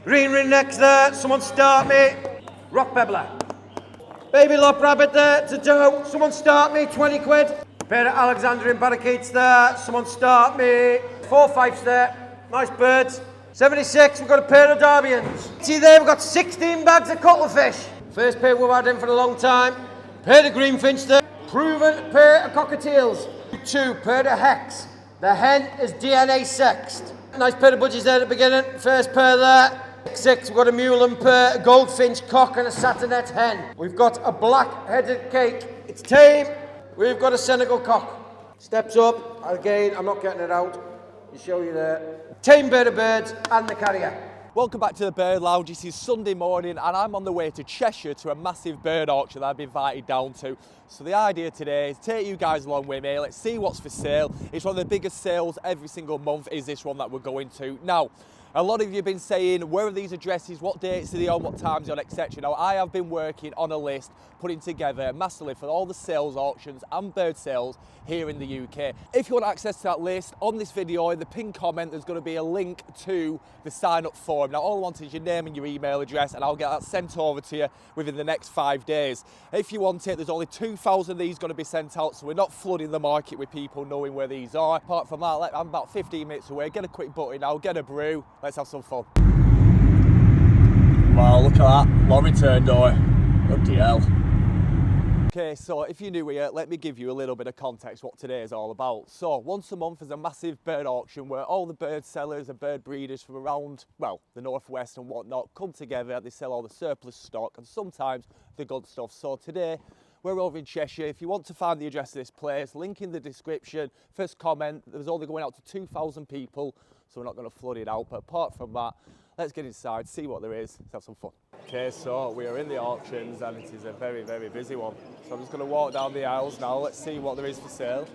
Green ring next there, someone start me. Rock pebbler. Baby lop rabbit there to do. Someone start me, 20 quid. Pair of Alexandrian parakeets there, someone start me. 4 fifes there, nice birds. 76, we've got a pair of Darbians. See there, we've got 16 bags of cuttlefish. First pair we've had in for a long time. Pair of greenfinch there. Proven pair of cockatiels. 2, pair of hecks. The hen is DNA sexed. Nice pair of budgies there at the beginning. First pair there. 6, we've got a mule and pair, a goldfinch cock and a satinet hen. We've got a black-headed cake. It's Tame. We've got a Senegal cock. Steps up. Again, I'm not getting it out. I'll show you there. Tame bird of birds and the carrier. Welcome back to the Bird Lounge. This is Sunday morning and I'm on the way to Cheshire to a massive bird auction that I've been invited down to. So the idea today is to take you guys along with me. Let's see what's for sale. It's one of the biggest sales every single month is this one that we're going to. Now, a lot of you have been saying, where are these addresses, what dates are they on, what times on, etc. Now, I have been working on a list, putting together a master list for all the sales auctions and bird sales here in the UK. If you want access to that list, on this video, in the pinned comment, there's going to be a link to the sign up form. Now, all I want is your name and your email address, and I'll get that sent over to you within the next 5 days. If you want it, there's only 2,000 of these going to be sent out, so we're not flooding the market with people knowing where these are. Apart from that, I'm about 15 minutes away. Get a quick button now, get a brew. Let's have some fun. Wow, look at that. Long return door. Bloody hell. Okay, so if you're new here, let me give you a little bit of context what today is all about. So once a month is a massive bird auction where all the bird sellers and bird breeders from around, well, the northwest and whatnot come together. They sell all the surplus stock and sometimes the good stuff. So today, we're over in Cheshire. If you want to find the address of this place, link in the description. First comment, there's only going out to 2,000 people, so we're not going to flood it out. But apart from that, let's get inside, see what there is, let's have some fun. Okay, so we are in the auctions and it is a very, very busy one. So I'm just going to walk down the aisles now, let's see what there is for sale.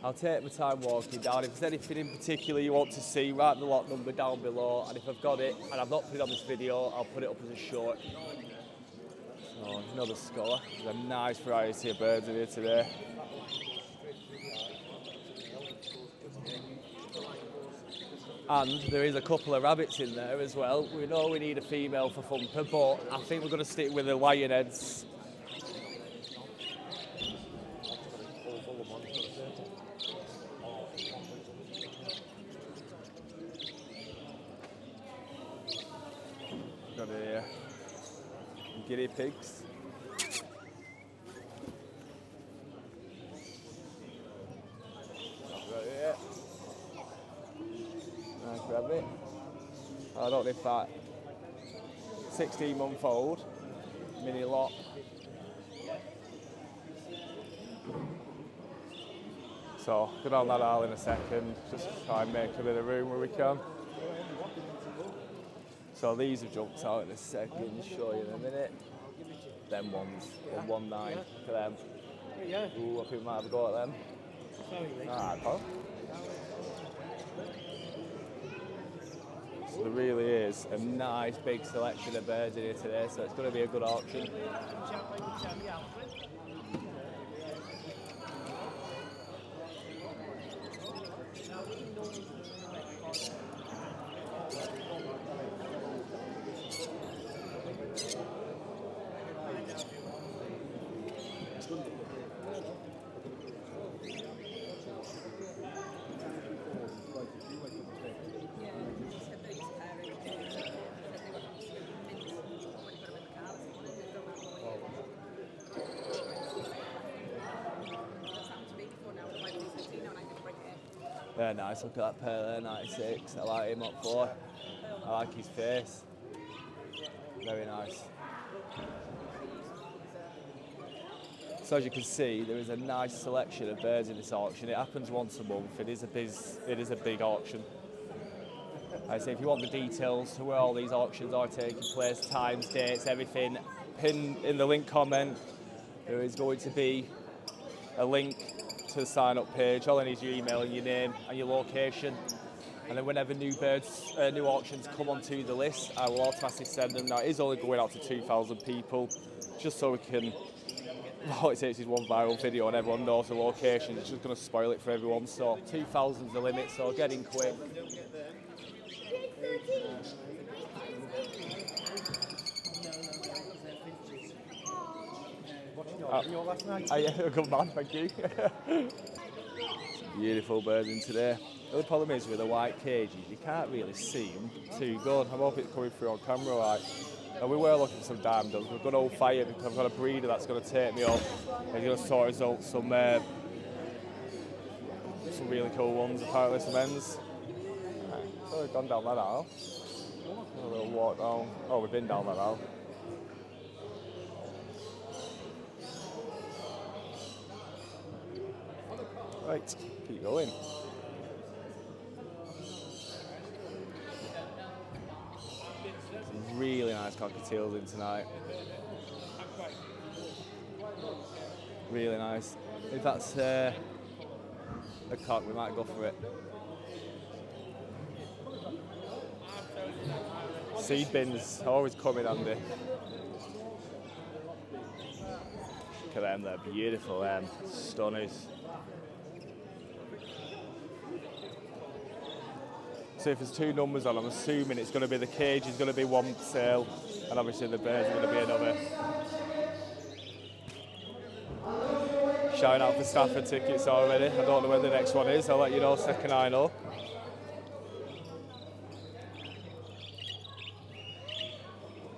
I'll take my time walking down. If there's anything in particular you want to see, write the lot number down below, and if I've got it and I've not put it on this video, I'll put it up as a short. So another scholar. There's a nice variety of birds in here today. And there is a couple of rabbits in there as well. We know we need a female for Thumper, but I think we're going to stick with the lionheads. Got here guinea pigs. Got here. Nice rabbit. I don't know if that 16-month-old mini lot. So go down that aisle in a second, just try and make a bit of room where we can. So these have jumped out in a second, show you in a minute. Them ones, 119 for them. Ooh, I think we might have a go at them. Alright, pal. So there really is a nice big selection of birds in here today, so it's going to be a good auction. Very nice, look at that pair there, 96. I like him up for. I like his face. Very nice. So as you can see, there is a nice selection of birds in this auction. It happens once a month. It is a big auction. Like I say, if you want the details to where all these auctions are taking place, times, dates, everything, pin in the link comment. There is going to be a link to the sign up page. All I need is your email and your name and your location. And then whenever new auctions come onto the list, I will automatically send them. Now it is only going out to 2,000 people, just so we can, all it takes is one viral video and everyone knows the location. It's just going to spoil it for everyone. So 2,000 is the limit, so get in quick. your last night? Yeah, good man, thank you. Beautiful birds in today. The only problem is with the white cages, you can't really see them too good. I hope it's coming through on camera right. And we were looking for some diamond dogs. We've got old fire because I've got a breeder that's going to take me up. He's going to sort us out some really cool ones, apparently some ends. Right. Oh, we've gone down that aisle. A little walk down. Oh, we've been down that aisle. Right, keep going. Some really nice cockatiels in tonight. Really nice. If that's a cock, we might go for it. Seed bins always come in handy. Look at them, they're beautiful, stunners. So if there's two numbers on, I'm assuming it's going to be the cage is going to be one sale, and obviously the birds are going to be another. Shouting out for Stafford tickets already. I don't know where the next one is. I'll let you know second I know.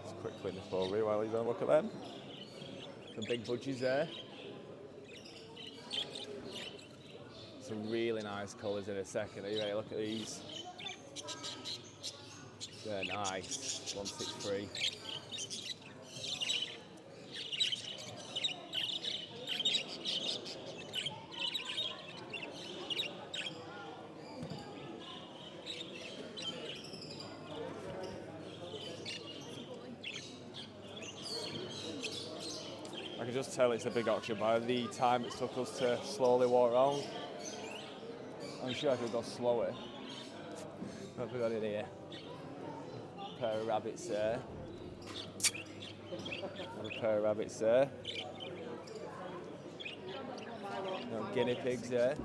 Just quickly in the foreground while he's on. Look at them. Some big budgies there. Some really nice colours in a second. Are you ready? Look at these. They're nice. 163. I can just tell it's a big auction by the time it took us to slowly walk around. I'm sure I could go slower. What have we got in here? A pair of rabbits there. And a pair of rabbits there. No guinea pigs there.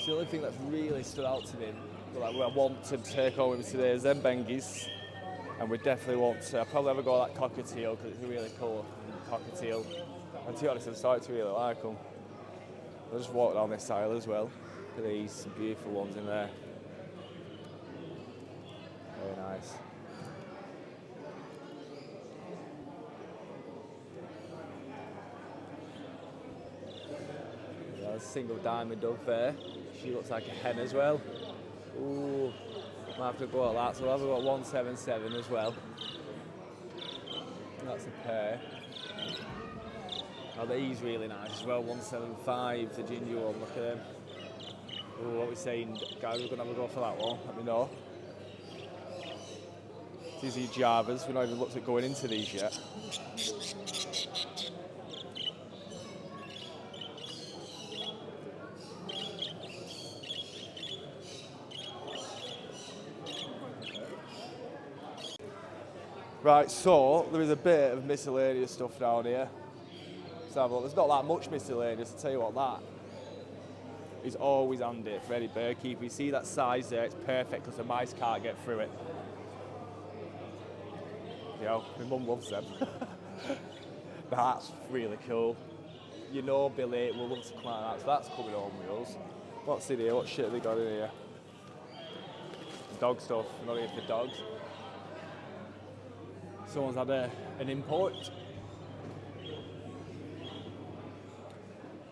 The only thing that's really stood out to me, like I want to take home with me today, is them bengies, and we definitely want to. I'll probably have a go at that cockatiel because it's a really cool cockatiel. And to be honest, I'm starting to really like them. I'll just walk down this aisle as well. Look at these, some beautiful ones in there. Very nice. Yeah, there's a single diamond dove there. She looks like a hen as well. Ooh, might have to go at that. So we'll have got 177 as well. That's a pair. Oh, these really nice as well. 175, the ginger one. Look at them. Ooh, what are we saying, guys? We're gonna have a go for that one. Let me know. These are Javas. We've not even looked at going into these yet. Right, so there is a bit of miscellaneous stuff down here. Let's have a look. There's not that much miscellaneous, I'll tell you what, that is always handy for any bird keeper. You see that size there, it's perfect because the mice can't get through it. Yo, my mum loves them. That's really cool. You know Billy will love to climb that, so that's coming home with us. What's in here? What shit have they got in here? Dog stuff, not even for dogs. Someone's had an import.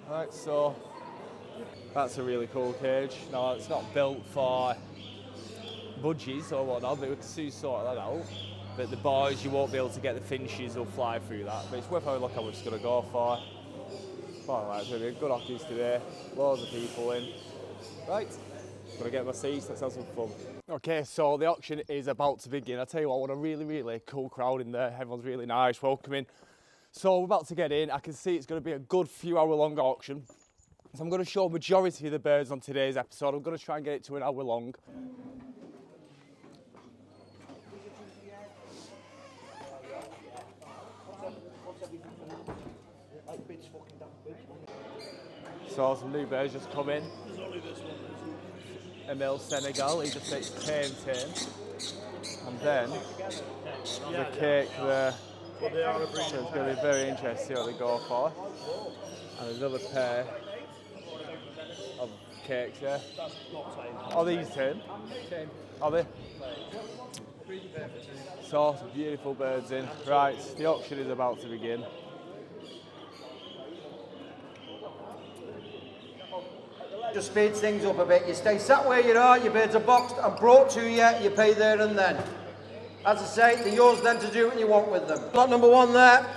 Right, so that's a really cool cage. Now it's not built for budgies or whatnot, but we can soon sort that out. But the boys, you won't be able to get the finches, they'll fly through that. But it's worth having a look at what we're just going to go for. Alright, it's going to be a good hockeys today. Loads of people in. Right, I'm going to get my seats, let's have some fun. Okay, so the auction is about to begin. I tell you what a really cool crowd in there. Everyone's really nice, welcoming. So we're about to get in. I can see it's going to be a good few hour long auction. So I'm going to show a majority of the birds on today's episode. I'm going to try and get it to an hour long. So some new birds just come in. Emil Senegal, he just takes Tame. And then there's a cake there. So it's going to be very interesting to see what they go for. And another pair of cakes there. Are these Tame? Are they? So some beautiful birds in. Right, the auction is about to begin. Just speeds things up a bit. You stay sat where you are, your birds are boxed and brought to you, you pay there and then. As I say, they're yours then to do what you want with them. Lot number one there.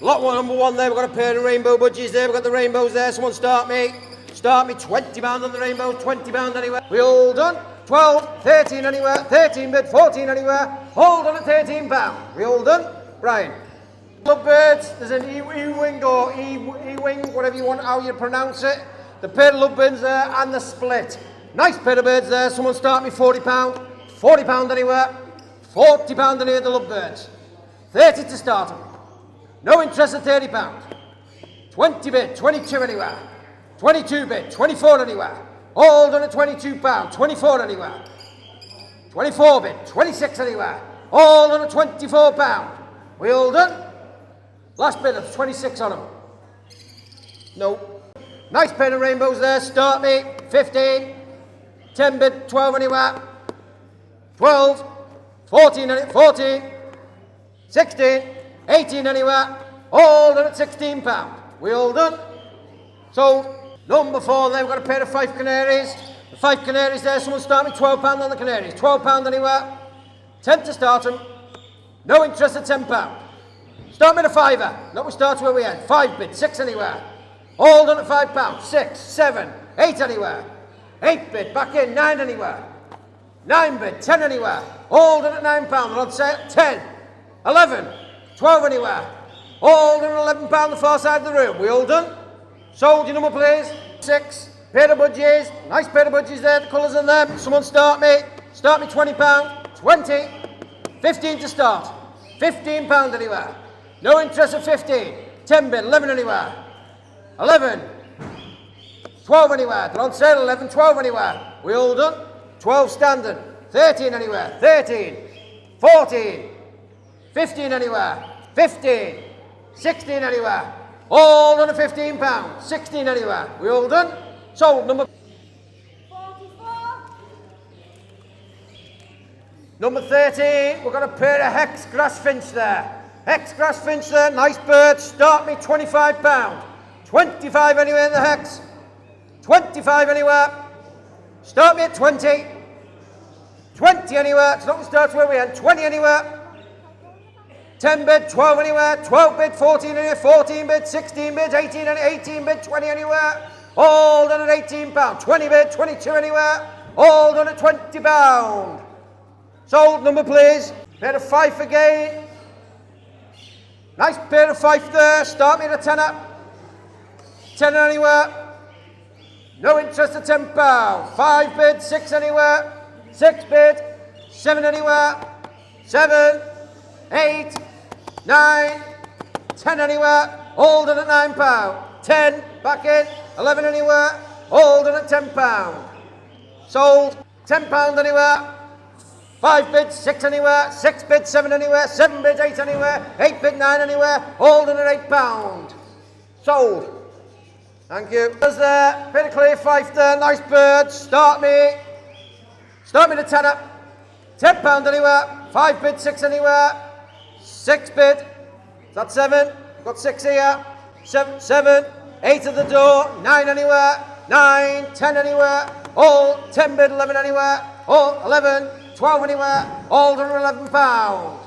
Number one there, we've got a pair of rainbow budgies there, we've got the rainbows there. Someone start me, £20 on the rainbows, £20 anywhere. We all done? 12, 13 anywhere, 13 bid, 14 anywhere. Hold on at £13. We all done? Brian. Lovebirds, there's an E-wing or E-wing, whatever you want, how you pronounce it. The pair of lovebirds there and the split. Nice pair of birds there. Someone start me £40. £40 anywhere. £40 anywhere the lovebirds. 30 to start them. No interest at £30. 20 bid, 22 anywhere. 22 bid, 24 anywhere. All done at £22. 24 anywhere. 24 bid, 26 anywhere. All done at £24. We all done? Last bid of 26 on them. No. Nice pair of rainbows there, start me, 15, 10 bid, 12 anywhere, 12, 14, 16, 18 anywhere, all done at £16. We all done? Sold. Number 4 there, we've got a pair of 5 canaries. The 5 canaries there, someone start me, £12 on the canaries, £12 anywhere, 10 to start them, no interest at £10. Start me at a fiver, not we start where we end, 5 bid, 6 anywhere. All done at £5, 6, 7, 8 anywhere. 8 bid, back in, 9 anywhere. 9 bid, 10 anywhere. All done at £9, and I'd say 10, 11, 12 anywhere. All done at £11 the far side of the room. We all done? Sold your number please. 6, pair of budgies, nice pair of budgies there, the colours in them. Someone start me £20, 20, 15 to start. £15 anywhere. No interest at 15, 10 bid, 11 anywhere. 11, 12 anywhere, they're on sale, 11, 12 anywhere. We all done? 12 standard, 13 anywhere, 13, 14, 15 anywhere, 15, 16 anywhere. All done at £15, 16 anywhere. We all done? Sold number 44. Number 13, we've got a pair of hex grass finch there. Hex grass finch there, nice bird, start me £25. 25 anywhere in the hex. 25 anywhere. Start me at 20. 20 anywhere. It's not going to start where we end. 20 anywhere. 10 bid, 12 anywhere. 12 bid, 14 anywhere. 14 bid, 16 bid, 18 and 18 bid, 20 anywhere. All done at £18. 20 bid, 22 anywhere. All done at £20. Sold number please. Pair of 5 again. Nice pair of 5 there. Start me at a tenner. 10 anywhere, no interest at £10. 5 bid, 6 anywhere, 6 bid, 7 anywhere, 7, 8, 9, 10 anywhere, all done at £9. 10, back in, 11 anywhere, all done at £10. Sold, £10 anywhere, 5 bid, 6 anywhere, 6 bid, 7 anywhere, 7 bid, 8 anywhere, 8 bid, 9 anywhere, all done at £8. Sold. Thank you. There's there, bit of clear 5 there, nice bird, start me to tenner, £10 anywhere, 5 bid, 6 anywhere, 6 bid, is that 7? I've got 6 here, 7, 8 at the door, 9 anywhere, 9, 10 anywhere, all 10 bid, 11 anywhere, all 11, 12 anywhere, all done £11.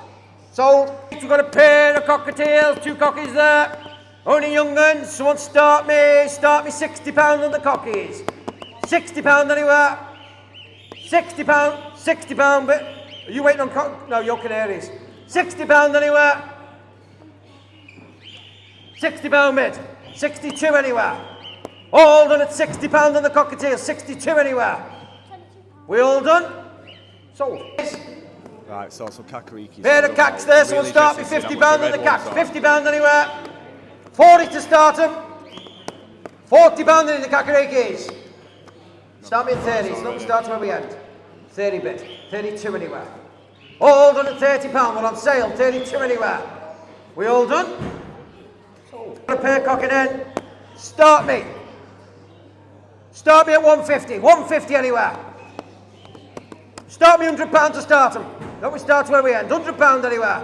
Sold. We've got a pair of cockatiels, 2 cockies there. Only young guns, someone start me £60 on the cockies. £60 anywhere. £60, but are you waiting on no, your canaries. £60 anywhere. £60 bid. 62 anywhere. All done at £60 on the cockatiel, 62 anywhere. We all done? Sold. Right, so some kakarikis. Pair of cacks there, someone start me £50 on the cacks, £50 anywhere. 40 to start them. £40 in the kakarikis. Start me at 30, so don't start where we end. 30 bit, 32 anywhere. All done at £30, we're on sale, 32 anywhere. We all done? Sold. A pair cocking in. Start me. Start me at 150, 150 anywhere. Start me £100 to start them. Don't we start where we end? £100 anywhere.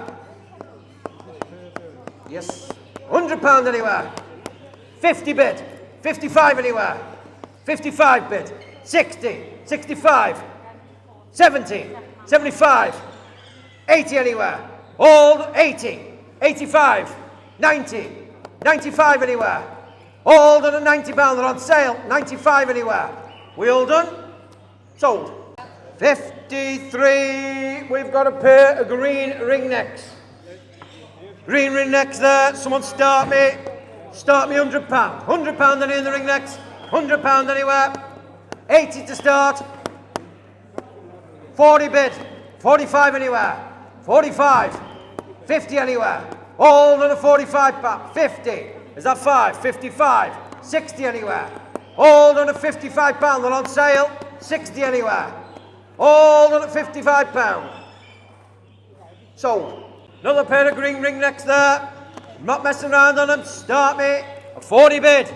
Yes. £100 anywhere. 50 bid. 55 anywhere. 55 bid. 60. 65. 70. 75. 80 anywhere. All 80. 85. 90. 95 anywhere. All done at £90. They're on sale. 95 anywhere. We all done? Sold. 53, we've got a pair of green ringnecks. Green ringnecks there, someone start me £100. £100 any in the ringnecks, £100 anywhere. 80 to start. 40 bid, 45 anywhere. 45, 50 anywhere. All on a 45 pound, 50. Is that 5? 55, 60 anywhere. All on a 55 pound, they're on sale, 60 anywhere. All on at £55. Sold. Another pair of green ringnecks there. I'm not messing around on them. Start me. A 40 bid.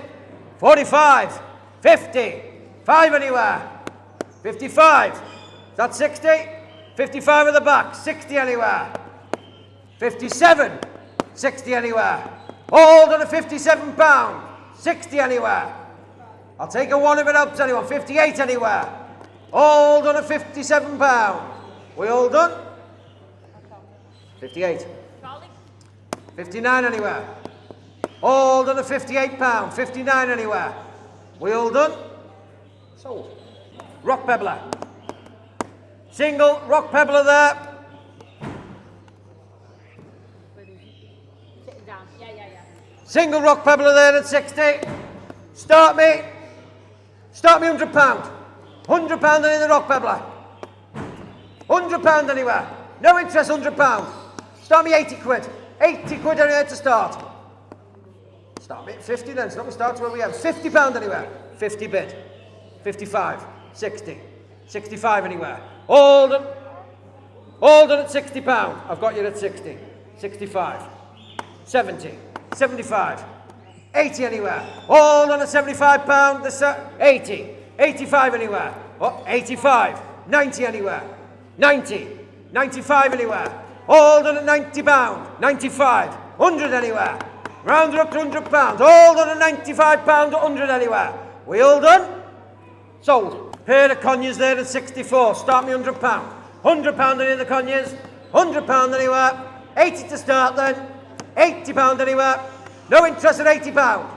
45. 50. 5 anywhere. 55. Is that 60? 55 at the back. 60 anywhere. 57. 60 anywhere. All on at £57. 60 anywhere. I'll take a one if it helps anyone. 58 anywhere. All done at £57. We all done? 58. 59 anywhere. All done at £58. 59 anywhere. We all done? Sold. Rock pebbler. Single rock pebbler there. Sitting down. Yeah. Single rock pebbler there at 60. Start me £100. £100 in the rock pebbler. £100 anywhere. No interest, £100. Start me 80 quid. 80 quid anywhere to start. Start me at 50 then, so let me start where we have. £50 anywhere. 50 bid. 55. 60. 65 anywhere. All done at £60. I've got you at 60. 65. 70. 75. 80 anywhere. All done at £75. This 80. 85 anywhere. Oh, 85. 90 anywhere. 90. 95 anywhere. All done at £90. 95. 100 anywhere. Round her up to £100. All done at £95. 100 anywhere. We all done? Sold. Pair of conures there at 64. Start me £100. £100 any of the conures. £100 anywhere. 80 to start then. £80 anywhere. No interest at £80.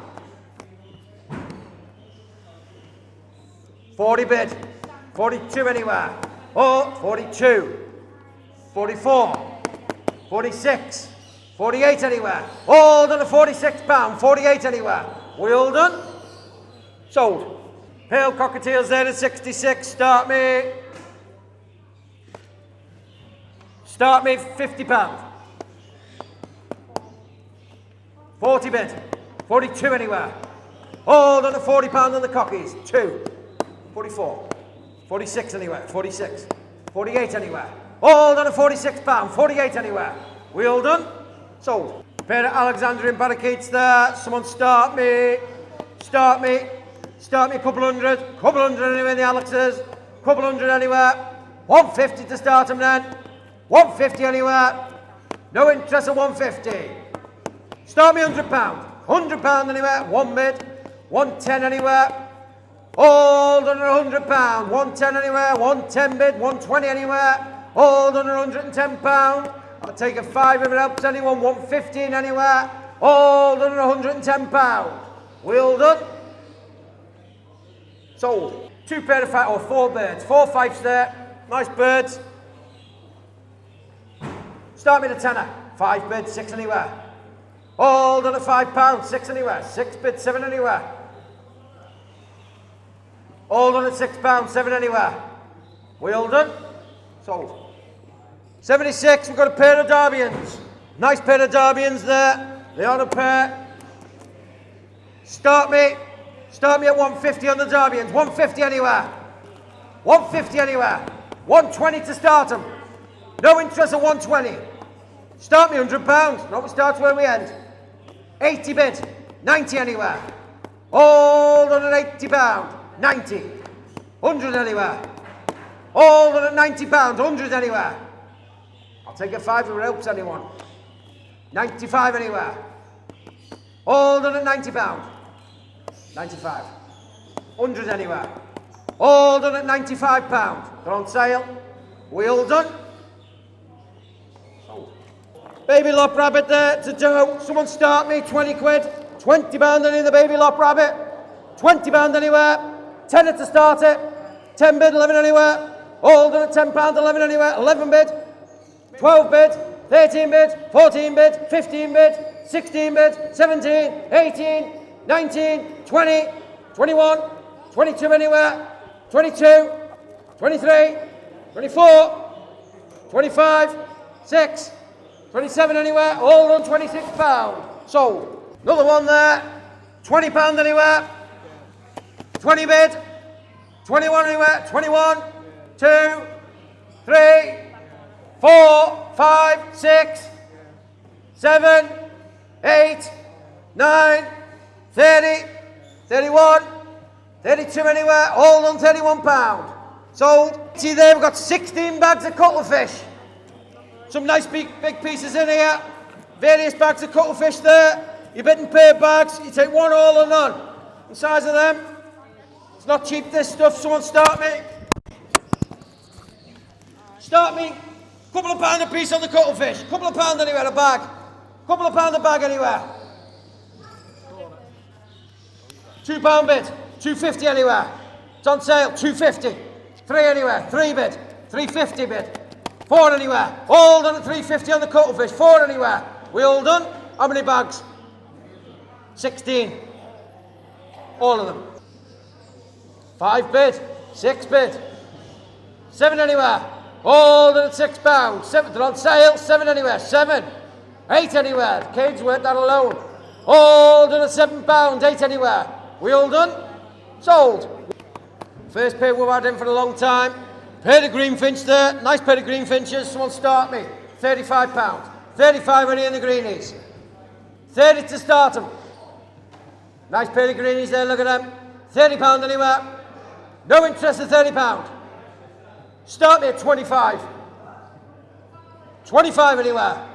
40 bid. 42 anywhere. Oh, 42. 44. 46. 48 anywhere. All done at £46. 48 anywhere. We all done? Sold. Pale cockatiels there at 66. Start me £50. 40 bid. 42 anywhere. All done at £40 on the cockies. 2. 44. 46 anywhere. 46. 48 anywhere. All done at £46. 48 anywhere. We all done? Sold. Pair of Alexandrian parakeets there. Someone start me a couple hundred. Couple hundred anywhere in the Alexes. Couple hundred anywhere. 150 to start them then. 150 anywhere. No interest at 150. Start me £100. £100 anywhere. 1 bid. 110 anywhere. All done at £100. 110 anywhere. 110 bid. 120 anywhere. All done at £110. I'll take a 5 if it helps anyone. 115 anywhere. All done at £110. We all done? Sold. 2 pair of 5 or 4 birds. 4 fifes there. Nice birds. Start me the tenner. 5 bids, 6 anywhere. All done at £5. 6 anywhere. 6 bids, 7 anywhere. All done at £6, 7 anywhere. We all done? Sold. 76, we've got a pair of Derbians. Nice pair of Derbians there. They are a pair. Start me at 150 on the Derbians. 150 anywhere. 150 anywhere. 120 to start them. No interest at 120. Start me £100. No, we start where we end. 80 bid. 90 anywhere. All done at £80. 90. 100 anywhere. All done at £90. 100 anywhere. I'll take a 5 if it helps anyone. 95 anywhere. All done at £90. 95. 100 anywhere. All done at £95. They're on sale. We all done? Sold. Baby lop rabbit there to Joe. Someone start me, 20 quid. £20 any the baby lop rabbit. £20 anywhere. 10 to start it. 10 bid, 11 anywhere. All done at £10, 11 anywhere. 11 bid. 12 bid. 13 bid. 14 bid. 15 bid. 16 bid. 17. 18. 19. 20. 21. 22 anywhere. 22. 23. 24. 25. 6. 27 anywhere. All done £26. Sold. Another one there. £20 anywhere. 20 bid. 21 anywhere. 21. 2. 3. 4. 5. 6. 7. 8. 9. 30. 31. 32 anywhere. All on £31. Sold. See there, we've got 16 bags of cuttlefish. Some nice big pieces in here. Various bags of cuttlefish there. You bid and pay bags. You take one, all or none. The size of them. It's not cheap, this stuff. Someone start me. Start me. Couple of pound a piece on the cuttlefish. Couple of pound anywhere a bag. Couple of pound a bag anywhere. £2 bid. 250 anywhere. It's on sale. 250. 3 anywhere. 3 bid. 350 bid. 4 anywhere. All done at 350 on the cuttlefish. 4 anywhere. We all done? How many bags? 16. All of them. 5 bid. 6 bid. 7 anywhere. All done at £6. 7. They're on sale. 7 anywhere. 7. 8 anywhere. The cage's worth that alone. All done at £7. 8 anywhere. We all done? Sold. First pair we've had in for a long time. Pair of greenfinch there. Nice pair of greenfinches. Someone start me. £35. 35 any in the greenies. 30 to start them. Nice pair of greenies there, look at them. £30 anywhere. No interest at £30. Start me at 25. 25 anywhere.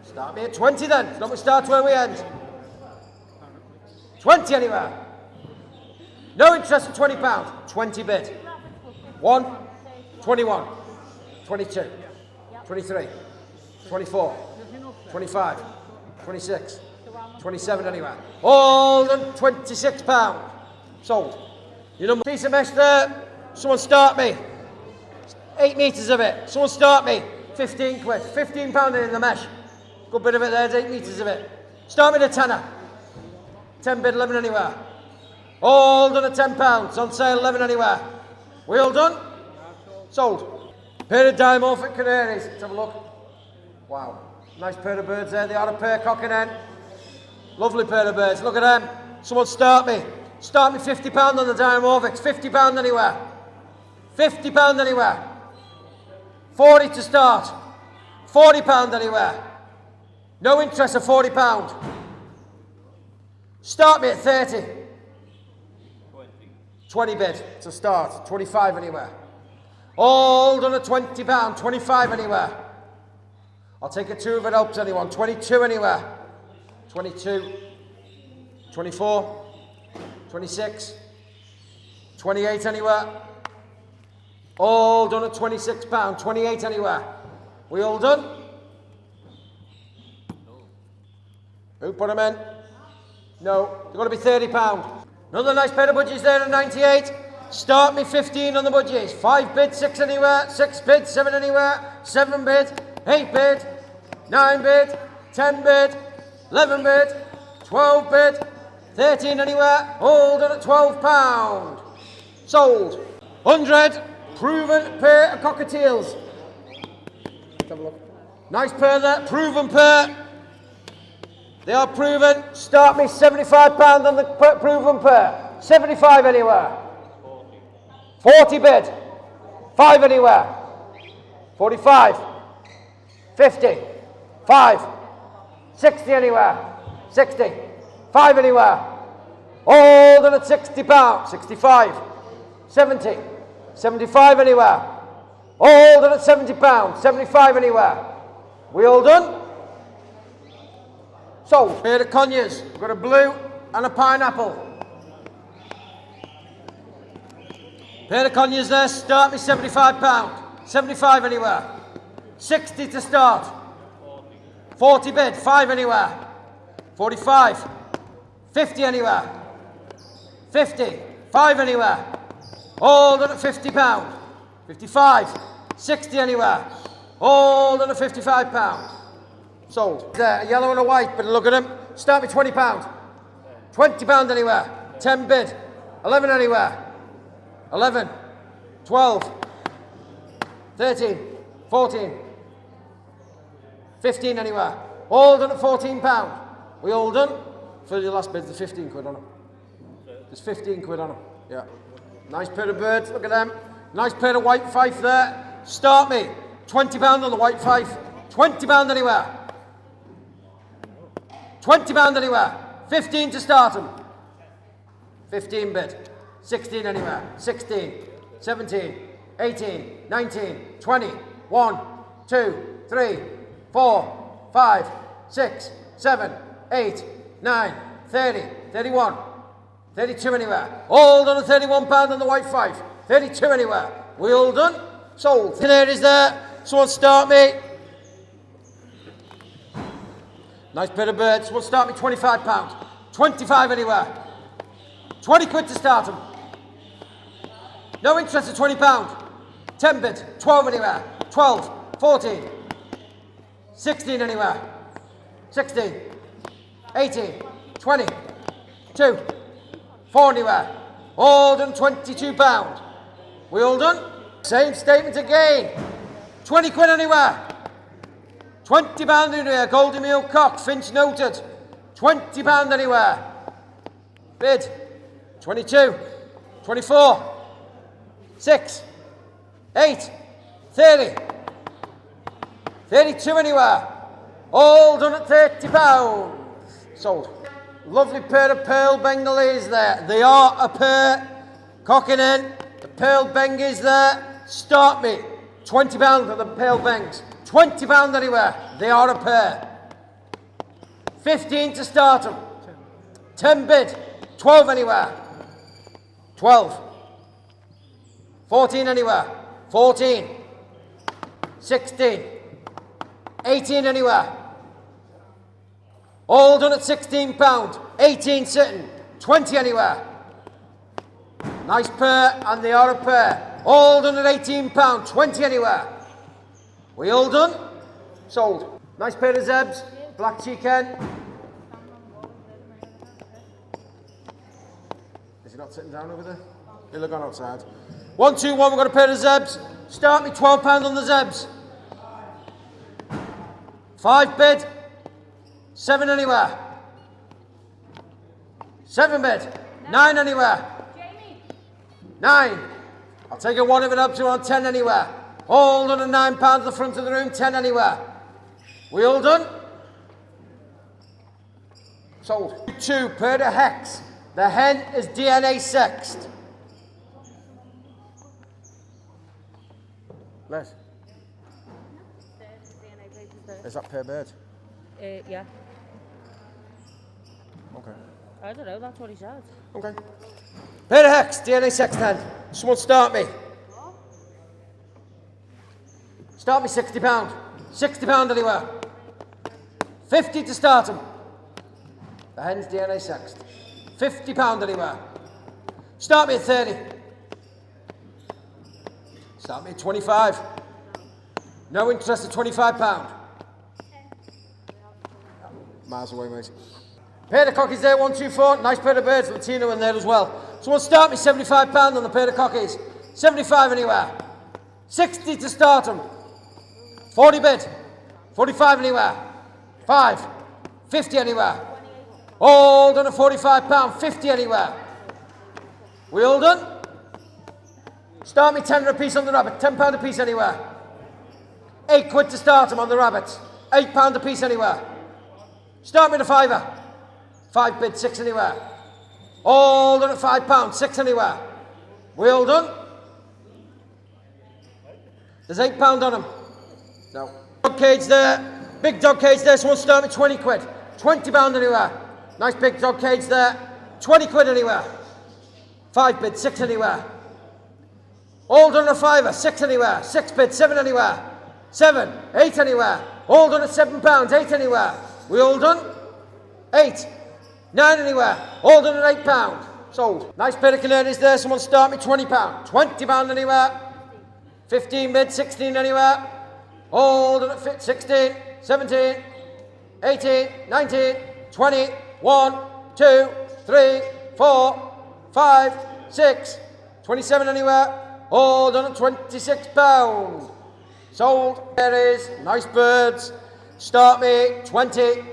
Start me at 20 then. It's not we start where we end. 20 anywhere. No interest at £20. 20 bid. 1, 21, 22, 23, 24, 25, 26, 27 anywhere. All done £26. Sold. Your number piece of mesh there. Someone start me. 8 metres of it. Someone start me. 15 quid. £15 in the mesh. Good bit of it there. 8 metres of it. Start me to tenner. 10 bid, 11 anywhere. All done at £10. On sale, 11 anywhere. We all done? Sold. Pair of dimorphic canaries. Let's have a look. Wow. Nice pair of birds there. They are a pair, cock and hen. Lovely pair of birds. Look at them. Someone start me. Start me £50 on the dimorphics. £50 anywhere. £50 anywhere. 40 to start. £40 anywhere. No interest at £40. Start me at 30. 20 bid to start. 25 anywhere. All done at £20. 25 anywhere. I'll take a 2 if it helps anyone. 22 anywhere. 22. 24. 26. 28 anywhere. All done at £26. 28 anywhere. We all done? Who put them in? No. They've got to be £30. Another nice pair of budgies there at 98. Start me 15 on the budgies. 5 bid, 6 anywhere. 6 bid, 7 anywhere. 7 bid, 8 bid, 9 bid, 10 bid, 11 bid, 12 bid, 13 anywhere. All done at £12. Sold. 100. Proven pair of cockatiels. Let's have a look. Nice pair there. Proven pair. They are proven. Start me £75 on the proven pair. 75 anywhere. 40 bid. 5 anywhere. 45. 50. 5. 60 anywhere. 60. 5 anywhere. All done at £60. 65. 70. 75 anywhere. All done at £70. 75 anywhere. We all done? Sold. Pair of conures. We've got a blue and a pineapple. Pair of conures there. Start me £75. 75 anywhere. 60 to start. 40 bid. 5 anywhere. 45. 50 anywhere. 50. 5 anywhere. All done at £50. 55. 60 anywhere. All done at £55. Sold. There, a yellow and a white, but look at them. Start me £20. £20 anywhere. 10 bid. 11 anywhere. 11. 12. 13. 14. 15 anywhere. All done at £14. We all done? For your last bid, there's 15 quid on them. There's 15 quid on them. Yeah. Nice pair of birds, look at them. Nice pair of white fife there. Start me. £20 on the white fife. £20 anywhere. £20 anywhere. 15 to start them. 15 bid. 16 anywhere. 16. 17. 18. 19. 20. 1, 2, 3, 4, 5, 6, 7, 8, 9, 30, 31. 32 anywhere. All done at £31 on the white fife. 32 anywhere. We all done? Sold. Canaries there. Someone start me. Nice pair of birds. Someone start me £25. 25 anywhere. 20 quid to start them. No interest at £20. 10 bid. 12 anywhere. 12. 14. 16 anywhere. 16. 18. 20. 2. 4 anywhere. All done £22. We all done? Same statement again. 20 quid anywhere. £20 anywhere. Golden Meal Cock. Finch noted. £20 anywhere. Bid. 22. 24. 6. 8. 30. 32 anywhere. All done at £30. Sold. Lovely pair of pearl Bengalese there. They are a pair. Cocking in. The pearl Bengies there. Start me. £20 for the pearl Bengs. £20 anywhere. They are a pair. 15 to start them. 10 bid. 12 anywhere. 12. 14 anywhere. 14. 16. 18 anywhere. All done at £16. 18 sitting. 20 anywhere. Nice pair, and they are a pair. All done at £18. 20 anywhere. We all done? Sold. Nice pair of zebs. Black chicken. Is he not sitting down over there? He'll have gone outside. 1, 2, 1. We've got a pair of zebs. Start me £12 on the zebs. 5 bid. 7 anywhere. 7 bid. 9 anywhere. 9. I'll take a 1 of it up to on 10 anywhere. All done at £9 at the front of the room. 10 anywhere. We all done? Sold. 2 pair of hex. The hen is DNA sexed. Les. Is that pair bird? Yeah. Okay. I don't know, that's what he said. Okay. Pair of hex, DNA sexed hen. Someone start me. Start me £60. £60 anywhere. 50 to start him. The hen's DNA sexed. £50 anywhere. Start me at 30. Start me at 25. No interest at £25. Miles away, mate. Pair of cockies there, 1, 2, 4. Nice pair of birds, Latino in there as well. Someone start me £75 on the pair of cockies. 75 anywhere. 60 to start them. 40 bid. 45 anywhere. 5. 50 anywhere. All done at £45. 50 anywhere. We all done? Start me 10 a piece on the rabbit. £10 a piece anywhere. 8 quid to start them on the rabbits. £8 a piece anywhere. Start me the fiver. 5 bid, 6 anywhere. All done at £5, 6 anywhere. We all done? There's £8 on them. No. Dog cage there. Big dog cage there. Someone start me 20 quid. £20 anywhere. Nice big dog cage there. 20 quid anywhere. 5 bid, 6 anywhere. All done at a fiver, 6 anywhere. 6 bid, 7 anywhere. 7, 8 anywhere. All done at £7, 8 anywhere. We all done? 8, 9 anywhere. All done at £8. Sold. Nice pair of canaries there. Someone start me £20. £20 anywhere. 15 bid, 16 anywhere. All done at 16, 17, 18, 19, 20, 1, 2, 3, 4, 5, 6, 27 anywhere. All done at £26. Sold. There is. Nice birds. Start me 20.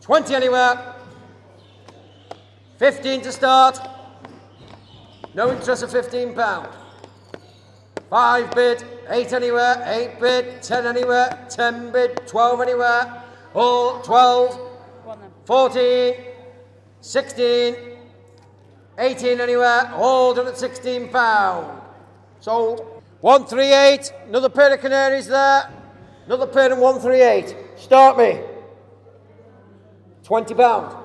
20 anywhere. 15 to start. No interest of £15. 5 bid. 8 anywhere. 8 bid. 10 anywhere. 10 bid. 12 anywhere. All 12. 14. 16. 18 anywhere. All done at £16. Sold. 138. Another pair of canaries there. Another pair of 138. Start me. £20.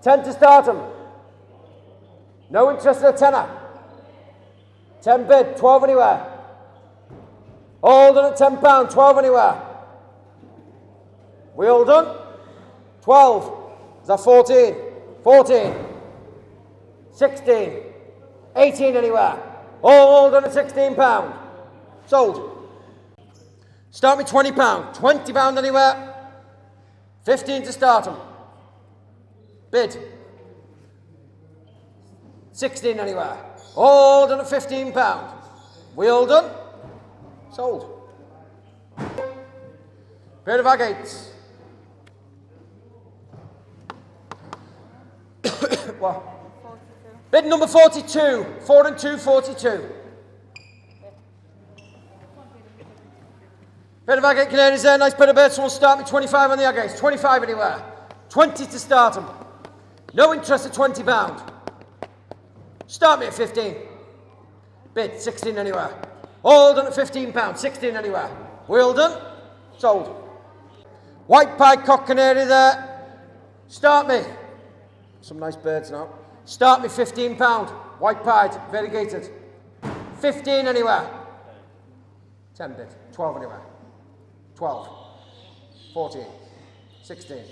10 to start them. No interest in a tenner. 10 bid. 12 anywhere. All done at £10. 12 anywhere. We all done? 12. Is that 14? 14. 16. 18 anywhere. All done at £16. Sold. Start me £20. £20 anywhere. 15 to start them. Bid. 16 anywhere. All done at £15. We all done? Sold. Pair of agates. What? Bid number 42. 4 and 2, 42. Pair of agate canaries there. Nice pair of birds. Someone start me 25 on the agates. 25 anywhere. 20 to start them. No interest at £20. Start me at 15. Bid 16 anywhere. All done at £15. 16 anywhere. We all done? Sold. White pied cock canary there. Start me. Some nice birds now. Start me £15. White pied, variegated. 15 anywhere. 10 bid. 12 anywhere. 12. 14. 16.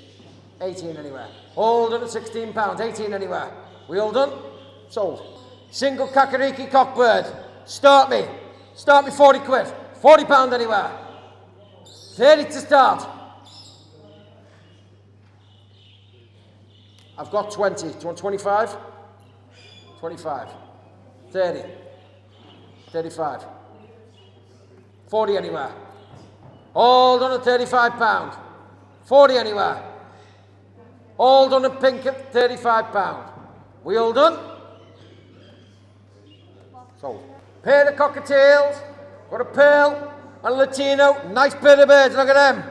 18 anywhere. All done at £16. 18 anywhere. We all done? Sold. Single kakariki cockbird. Start me. Start me 40 quid. £40 anywhere. 30 to start. I've got 20. Do you want 25? 25. 30. 35. 40 anywhere. All done at £35. 40 anywhere. All done at pink at £35. We all done? Sold. Pair of cockatiels. Got a pearl and a Latino. Nice pair of birds. Look at them.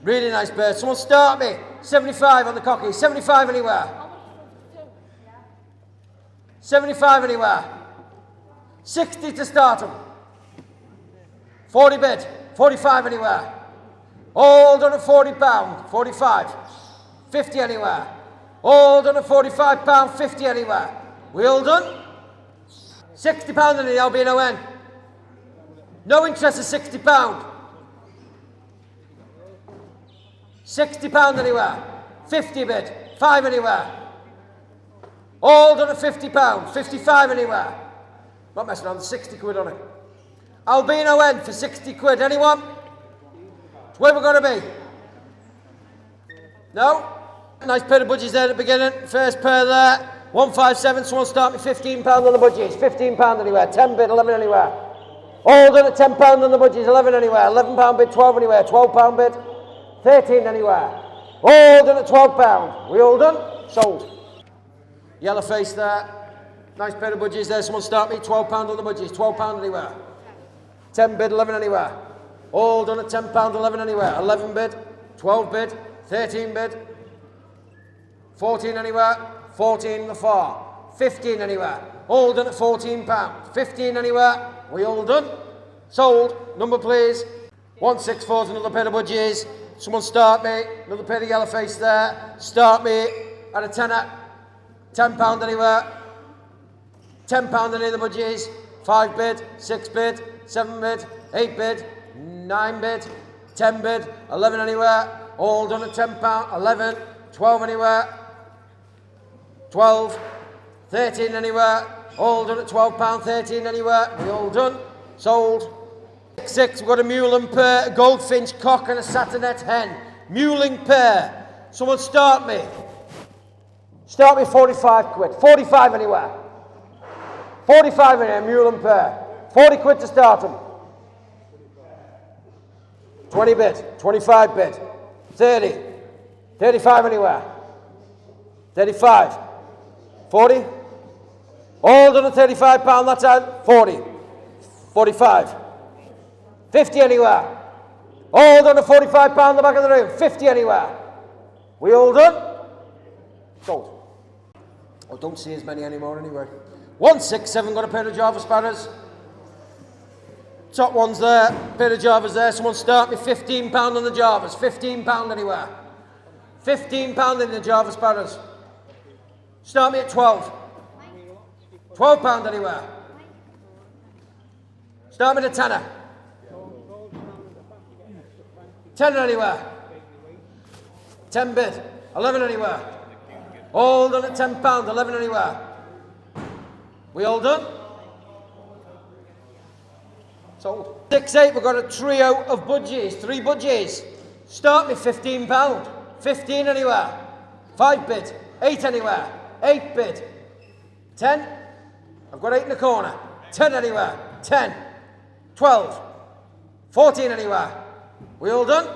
Really nice birds. Someone start me. 75 on the cocky. 75 anywhere. 75 anywhere. 60 to start them. 40 bid. 45 anywhere. All done at £40. 45. 50 anywhere. All done at £45. 50 anywhere. We all done? £60 in the LB&ON. No interest at £60. £60 anywhere. 50 bid. 5 anywhere. All done at £50. 55 anywhere. Not messing around, 60 quid on it. LB&ON for 60 quid. Anyone? Where we're going to be? No? Nice pair of budgies there at the beginning. First pair there. 157, someone start me £15 on the budgies, £15 anywhere, 10 bid, 11 anywhere. All done at £10 on the budgies, 11 anywhere, £11 bid, 12 anywhere, £12 bid, 13 anywhere. All done at £12. We all done? Sold. Yellow face there. Nice pair of budgies there. Someone start me, £12 on the budgies, £12 anywhere. 10 bid, 11 anywhere. All done at £10, 11 anywhere. 11 bid, 12 bid, 13 bid, 14 anywhere, 14 the far, 15 anywhere. All done at £14. 15 anywhere. We all done? Sold. Number please. 164 is another pair of budgies. Someone start me. Another pair of yellow face there. Start me at a tenner. £10 anywhere. £10 any of the budgies. 5 bid, 6 bid, 7 bid, 8 bid, 9 bid, 10 bid, 11 anywhere. All done at £10. 11, 12 anywhere. 12, 13 anywhere. All done at £12. 13 anywhere. We all done. Sold. 6, we've got a Mewling pair, a goldfinch cock and a satinet hen. Mewling pair. Someone start me. Start me 45 quid. 45 anywhere. 45 anywhere, Mewling pair. 40 quid to start them. 20 bid. 25 bid. 30. 35 anywhere. 35. 40. All done at £35, that's out. 40. 45. 50 anywhere. All done at £45 the back of the room. 50 anywhere. We all done? Sold. Oh, don't see as many anymore anyway. 167, got a pair of Java sparrows. Top ones there, pair of Javas there. Someone start me £15 on the Javas. £15 anywhere. £15 in the Java sparrows. Start me at 12. £12 anywhere. Start me at a tenner. 10 anywhere. 10 bid. 11 anywhere. All done at £10. 11 anywhere. We all done? Sold. 6-8, we've got a trio of budgies. 3 budgies. Start me £15. 15 anywhere. 5 bid. 8 anywhere. 8 bid. 10. I've got 8 in the corner. 10 anywhere. 10. 12. 14 anywhere. We all done?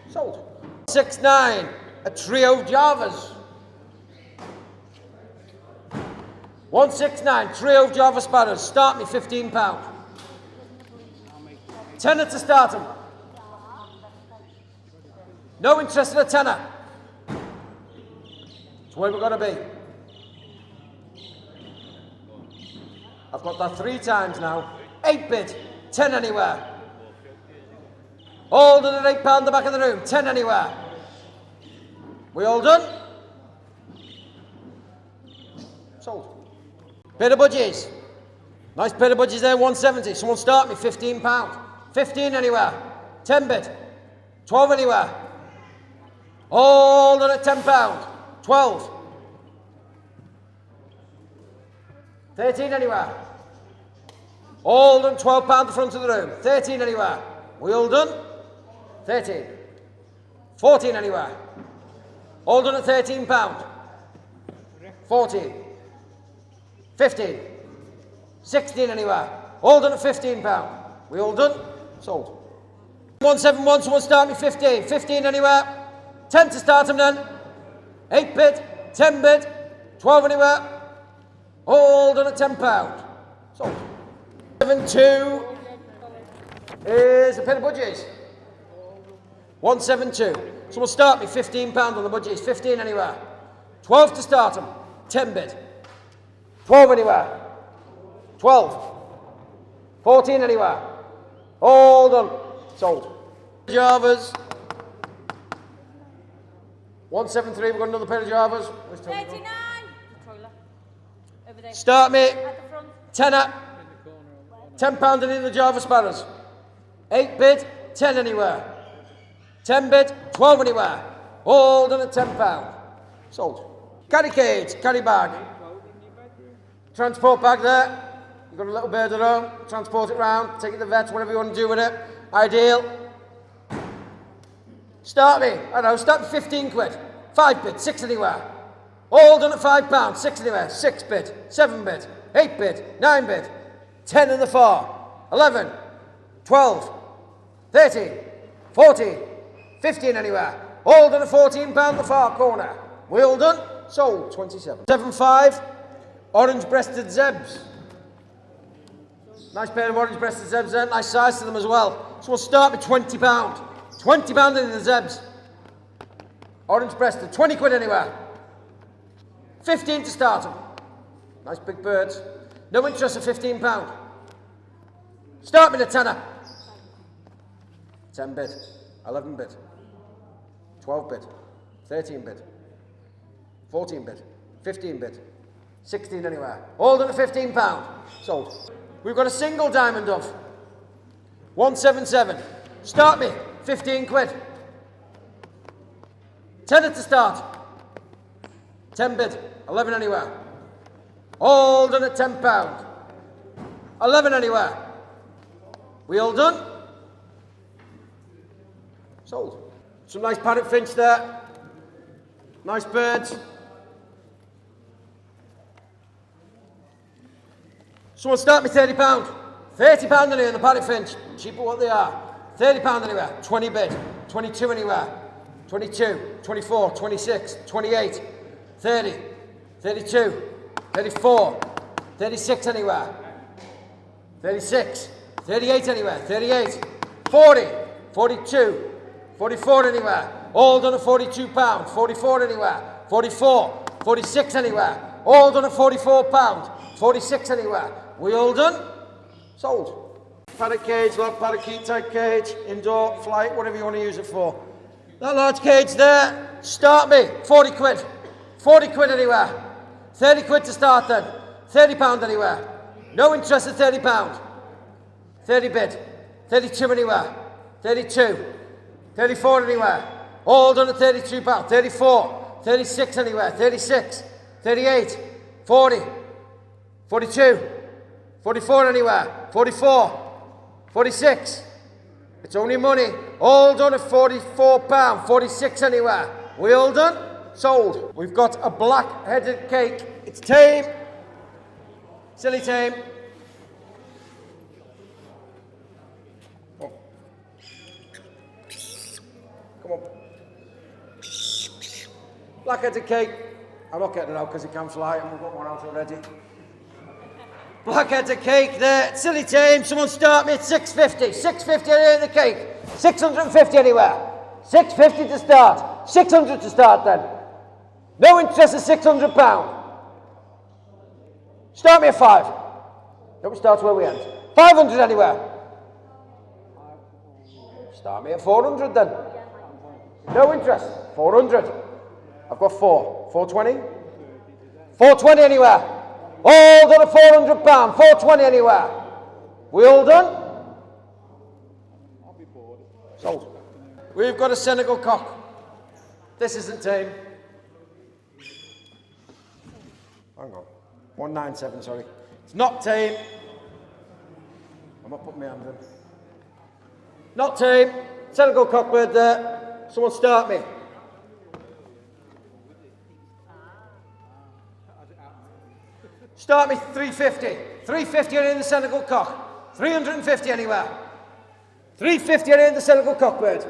Sold. 6-9, a trio of Javas. 169, trio of Java sparrows. Start me £15. Tenner to start them. No interest in a tenner. That's where we've got to be. I've got that 3 times now. 8 bid, 10 anywhere. All done at £8 the back of the room. 10 anywhere. We all done? Sold. Pair of budgies. Nice pair of budgies there, 170. Someone start me, £15. 15 anywhere. 10 bid. 12 anywhere. All done at £10. 12. 13 anywhere. All done £12 the front of the room. 13 anywhere. We all done? 13. 14 anywhere. All done at £13. 14. 15. 16 anywhere. All done at £15. We all done? Sold. 171, someone start me 15. 15 anywhere. 10 to start them then. 8 bid. 10 bid. 12 anywhere. All done at £10. Sold. 72 is a pair of budgies. 172. Someone start me £15 on the budgies. 15 anywhere. 12 to start them. 10 bid. 12 anywhere. 12. 14 anywhere. All done. Sold. Javas. 173. We've got another pair of Javas. 39. Toilet. Over there. Start me. At the front. Tenner. £10 in the Java sparrows. 8 bid. 10 anywhere. 10 bid. 12 anywhere. All done at £10. Sold. Carry cage. Carry bag. Transport bag there. You've got a little bird at home. Transport it round. Take it to the vet. Whatever you want to do with it. Ideal. Start me. I don't know. Start me 15 quid. 5 bid. 6 anywhere. All done at £5. 6 anywhere. 6 bid. 7 bid. 8 bid. 9 bid. 10 in the far. 11. 12. 13. 14. 15 anywhere. All done at £14 the far corner. We all done? Sold. 27. 7.5. Orange-breasted zebs. Nice pair of orange-breasted zebs there. Nice size to them as well. So we'll start with £20. £20 in the zebs. Orange-breasted. 20 quid anywhere. 15 to start them. Nice big birds. No interest at £15. Start me the tenner. 10 bid. 11 bid. 12 bid. 13 bid. 14 bid. 15 bid. 16 anywhere. All done at £15. Sold. We've got a single diamond dove. 177. Start me. 15 quid. Tenner to start. 10 bid. 11 anywhere. All done at £10. 11 anywhere. We all done? Sold. Some nice parrot finch there. Nice birds. Someone start me £30. £30 anywhere in the parrot finch. Cheaper what they are. £30 anywhere. 20 bid. 22 anywhere. 22, 24, 26, 28, 30, 32, 34, 36 anywhere. 36, 38 anywhere. 38, 40, 42, 44 anywhere. All done at £42. 44 anywhere. 44, 46 anywhere. All done at £44. 46 anywhere. We all done? Sold. Parrot cage, log parakeet type cage, indoor, flight, whatever you want to use it for. That large cage there, start me, 40 quid. 40 quid anywhere. 30 quid to start then. £30 anywhere. No interest at £30. 30 bid. 32 anywhere. 32. 34 anywhere. All done at £32. 34. 36 anywhere. 36. 38. 40. 42. 44 anywhere. 44. 46. It's only money. All done at £44. 46 anywhere. We all done? Sold. We've got a black-headed cake. It's Tame. Silly Tame. Oh. Come on. Black-headed cake. I'm not getting it out because it can fly and we've got one out already. Black-headed cake there. Silly Tame. Someone start me at 650. 650 anywhere in the cake. 650 anywhere. 650 to start. 600 to start then. No interest at £600. Start me at 5. Don't start where we end. 500 anywhere. Start me at 400 then. No interest. 400. I've got 4. 420. 420 anywhere. All done at £400. 420 anywhere. We all done? Sold. We've got a Senegal cock. This isn't Tame. Hang on. 197, sorry. It's not Tame. I'm not putting my hand in. Not Tame. Senegal cockbird there. Someone start me. Start me 350. 350 in the Senegal cock. 350 anywhere. 350 in the Senegal cockbird.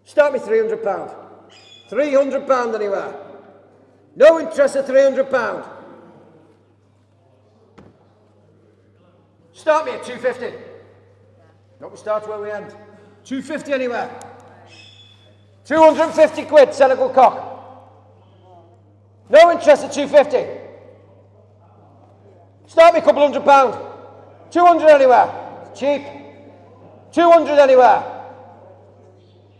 Start me £300. £300 anywhere. No interest at £300. Start me at 250. No, we start where we end. 250 anywhere. 250 quid, Senegal cock. No interest at 250. Start me a couple £100. 200 anywhere. It's cheap. 200 anywhere.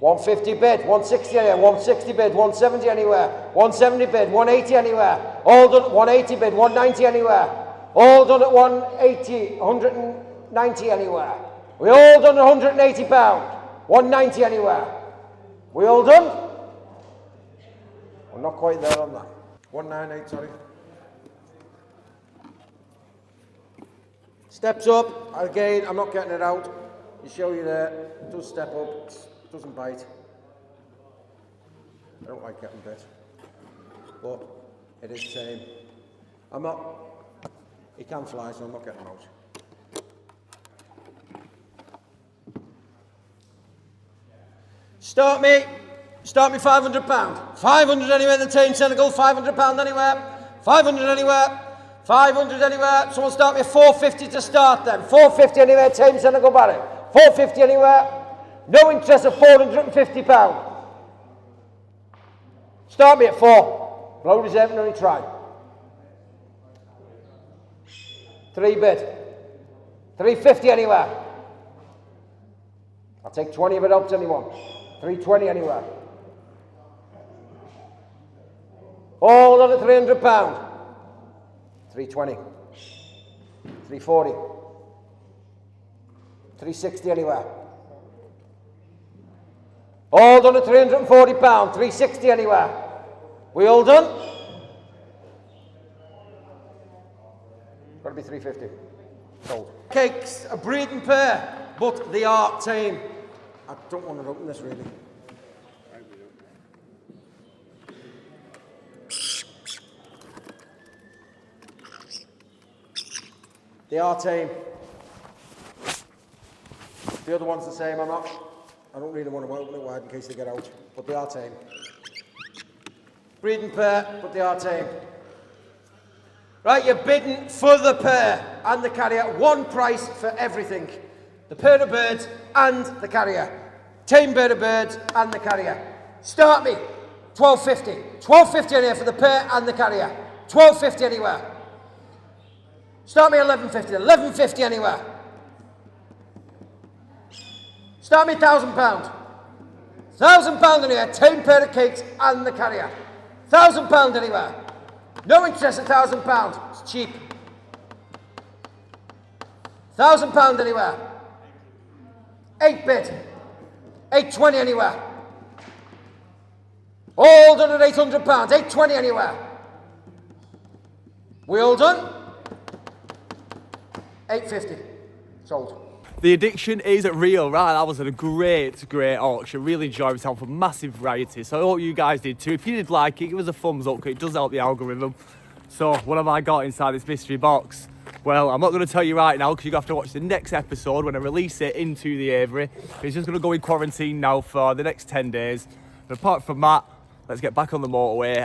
150 bid, 160 anywhere, 160 bid, 170 anywhere, 170 bid, 180 anywhere. All done at 180 bid, 190 anywhere. All done at 180, 190 anywhere. We all done at £180. 190 anywhere. We all done? We're not quite there on that. 198, sorry. Steps up. Again, I'm not getting it out. You show you there. It does step up. It doesn't bite. I don't like getting bit. But It is Tame. I'm not... He can fly, so I'm not getting him out. Start me £500. 500 anywhere in the Tame Senegal, £500 anywhere. 500 anywhere. 500 anywhere. Someone start me at 450 to start them. 450 anywhere, Tame Senegal Barry. 450 anywhere. No interest of £450. Start me at 4. Low reserve and only try. 3 bid. 350 anywhere. I'll take 20 if it helps anyone. 320 anywhere. All on at £300. 320. 340. 360 anywhere. All done at £340. 360 anywhere. We all done? Got to be 350. Sold. Cakes, a breeding pair, but they are tame. I don't want to open this really. They are tame. The other one's the same. I don't really want to open it wide in case they get out, but they are tame. Breeding pair, but they are tame. Right, you're bidding for the pair and the carrier. One price for everything. The pair of birds and the carrier. Tame bird of birds and the carrier. Start me, £12.50. £12.50 anywhere for the pair and the carrier. £12.50 anywhere. Start me £11.50. £11.50 anywhere. Start me £1,000. £1,000 anywhere. Tame pair of cakes and the carrier. £1,000 anywhere. No interest at £1,000. It's cheap. £1,000 anywhere. 8 bid. 820 anywhere. All done at £800. 820 anywhere. We all done? 850. Sold. The addiction is real, right? That was a great auction. Really enjoyed myself, a massive variety. So I hope you guys did too. If you did like it, give us a thumbs up because it does help the algorithm. So what have I got inside this mystery box? Well, I'm not going to tell you right now because you're going to have to watch the next episode when I release it into the aviary. It's just going to go in quarantine now for the next 10 days. But apart from that, let's get back on the motorway.